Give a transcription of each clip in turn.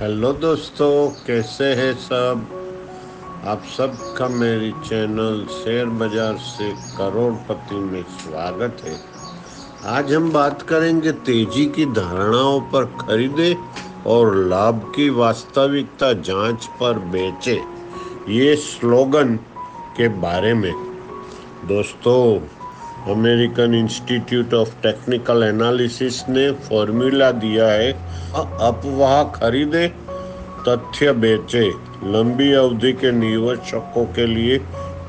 Hello दोस्तों, कैसे हैं सब। आप सबका मेरी चैनल शेयर बाजार से करोड़पति में स्वागत है। आज हम बात करेंगे तेजी की धारणाओं पर खरीदे और लाभ की वास्तविकता जांच पर बेचे, ये स्लोगन के बारे में। दोस्तों, American institute of technical analysis ने फॉर्मूला दिया है, अफवाह खरीदे तथ्य बेचे, लंबी अवधि के निवेशकों के लिए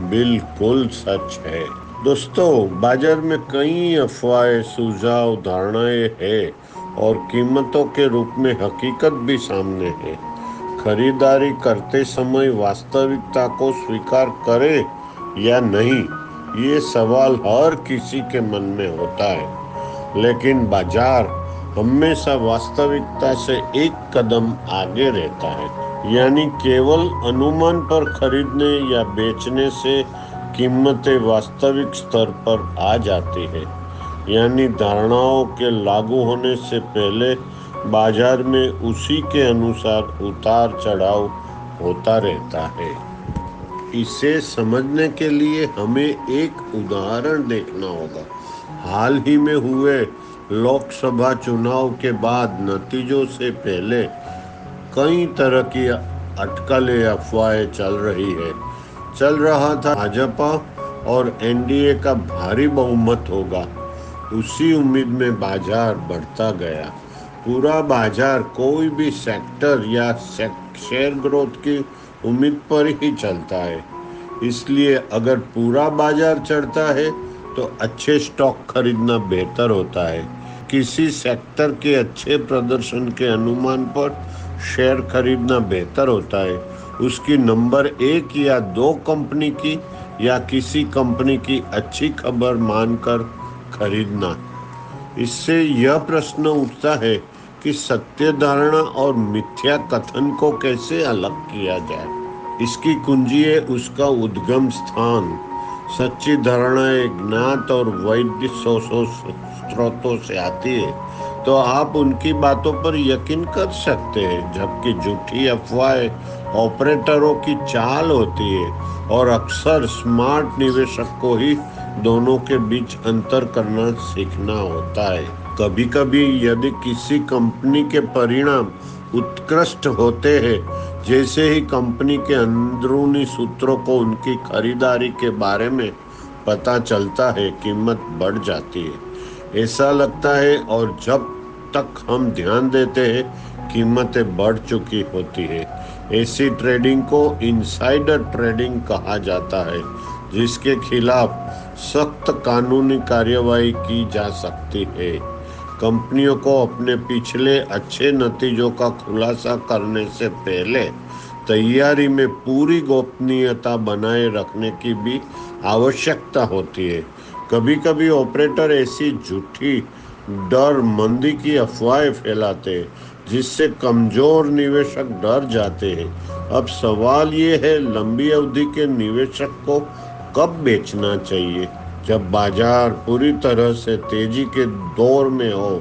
बिल्कुल सच है। दोस्तों, बाजार में कई अफवाहें, सुझाव, धारणाएं हैं और कीमतों के रूप में हकीकत भी सामने है। खरीदारी करते समय वास्तविकता को स्वीकार करें या नहीं, ये सवाल हर किसी के मन में होता है। लेकिन बाजार हमेशा वास्तविकता से एक कदम आगे रहता है। यानी केवल अनुमान पर खरीदने या बेचने से कीमतें वास्तविक स्तर पर आ जाती है। यानी धारणाओं के लागू होने से पहले बाजार में उसी के अनुसार उतार चढ़ाव होता रहता है। इसे समझने के लिए हमें एक उदाहरण देखना होगा। हाल ही में हुए लोकसभा चुनाव के बाद नतीजों से पहले कई तरह की अटकलें, अफवाहें चल रहा था भाजपा और एनडीए का भारी बहुमत होगा। उसी उम्मीद में बाजार बढ़ता गया। पूरा बाजार कोई भी सेक्टर या शेयर ग्रोथ की उम्मीद पर ही चलता है। इसलिए अगर पूरा बाजार चढ़ता है तो अच्छे स्टॉक खरीदना बेहतर होता है। किसी सेक्टर के अच्छे प्रदर्शन के अनुमान पर शेयर खरीदना बेहतर होता है। उसकी नंबर 1 या 2 कंपनी की या किसी कंपनी की अच्छी खबर मानकर खरीदना। इससे यह प्रश्न उठता है कि सत्य धारणा और मिथ्या कथन को कैसे अलग किया जाए। इसकी कुंजी है उसका उद्गम स्थान। सच्ची धारणाएं ज्ञात और वैध स्रोतों से आती है तो आप उनकी बातों पर यकीन कर सकते हैं, जबकि झूठी अफवाहें ऑपरेटरों की चाल होती है और अक्सर स्मार्ट निवेशक को ही दोनों के बीच अंतर करना सीखना होता है। कभी कभी यदि किसी कंपनी के परिणाम उत्कृष्ट होते हैं, जैसे ही कंपनी के अंदरूनी सूत्रों को उनकी खरीदारी के बारे में पता चलता है, कीमत बढ़ जाती है। ऐसा लगता है और जब तक हम ध्यान देते हैं, कीमतें बढ़ चुकी होती है। ऐसी ट्रेडिंग को इनसाइडर ट्रेडिंग कहा जाता है, जिसके खिलाफ सख्त कानूनी कार्यवाही की जा सकती है। कंपनियों को अपने पिछले अच्छे नतीजों का खुलासा करने से पहले तैयारी में पूरी गोपनीयता बनाए रखने की भी आवश्यकता होती है। कभी कभी ऑपरेटर ऐसी झूठी डर मंदी की अफवाहें फैलाते हैं जिससे कमजोर निवेशक डर जाते हैं। अब सवाल ये है, लंबी अवधि के निवेशक को कब बेचना चाहिए? जब बाजार पूरी तरह से तेजी के दौर में हो,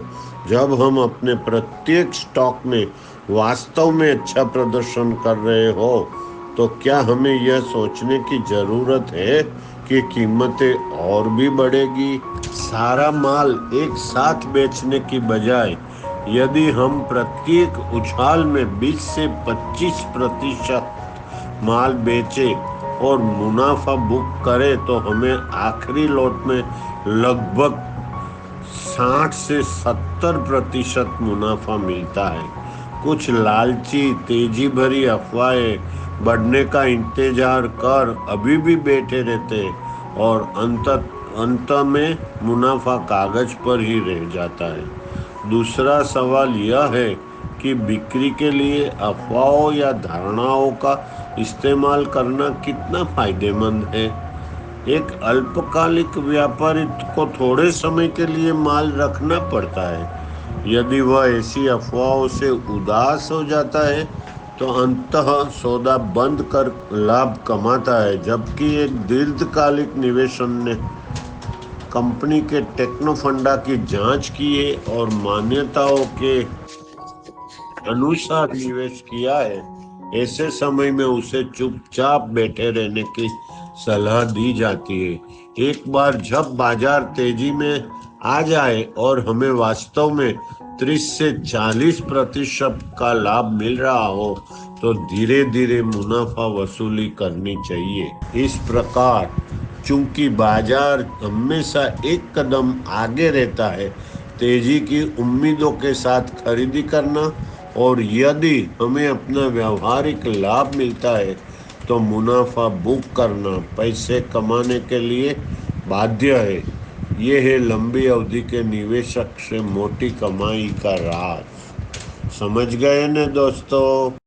जब हम अपने प्रत्येक स्टॉक में वास्तव में अच्छा प्रदर्शन कर रहे हो, तो क्या हमें यह सोचने की जरूरत है कि कीमतें और भी बढ़ेगी? सारा माल एक साथ बेचने की बजाय यदि हम प्रत्येक उछाल में 20 से 25% माल बेचे और मुनाफा बुक करें तो हमें आखिरी लॉट में लगभग 60 से 70% मुनाफा मिलता है। कुछ लालची तेजी भरी अफवाहें बढ़ने का इंतजार कर अभी भी बैठे रहते और अंत में मुनाफा कागज पर ही रह जाता है। दूसरा सवाल यह है कि बिक्री के लिए अफवाहों या धारणाओं का इस्तेमाल करना कितना फायदेमंद है। एक अल्पकालिक व्यापारी को थोड़े समय के लिए माल रखना पड़ता है। यदि वह ऐसी अफवाहों से उदास हो जाता है तो अंततः सौदा बंद कर लाभ कमाता है, जबकि एक दीर्घकालिक निवेशक ने कंपनी के टेक्नो फंडा की जांच की है और मान्यताओं के अनुसार निवेश किया है, ऐसे समय में उसे चुपचाप बैठे रहने की सलाह दी जाती है। एक बार जब बाजार तेजी में आ जाए और हमें वास्तव में 30 से 40% का लाभ मिल रहा हो तो धीरे धीरे मुनाफा वसूली करनी चाहिए। इस प्रकार चूंकि बाजार हमेशा एक कदम आगे रहता है, तेजी की उम्मीदों के साथ खरीदी करना और यदि हमें अपना व्यावहारिक लाभ मिलता है तो मुनाफा बुक करना पैसे कमाने के लिए बाध्य है। ये है लंबी अवधि के निवेशक से मोटी कमाई का राज। समझ गए ना दोस्तों?